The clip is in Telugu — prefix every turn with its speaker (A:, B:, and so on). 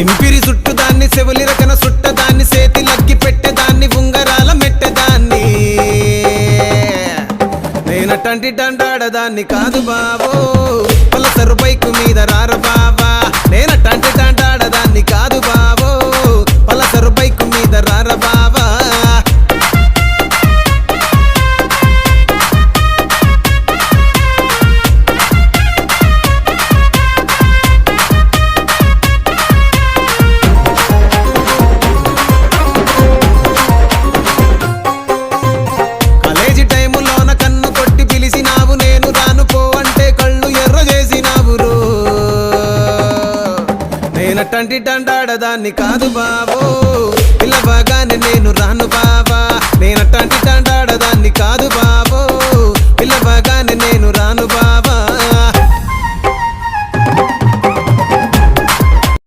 A: సింపిరి చుట్టుదాన్ని చెవులి రకన సుట్టదాన్ని సేతి లగ్గి పెట్టేదాన్ని ఉంగరాల మెట్టెదాన్ని నేనటంటి డండాడదాన్ని కాదు బావో పలసరు బైకు మీద రార బావా నేనటంటి డండాడదాన్ని కాదు బావో పలసరు బైకు మీద రార బావా నేనటంటి డండాడదాన్ని కాదు బావో పిల్లవగానే నేను రాను బావా నేనటంటి డండాడదాన్ని కాదు బావో పిల్లవగానే నేను రాను బావా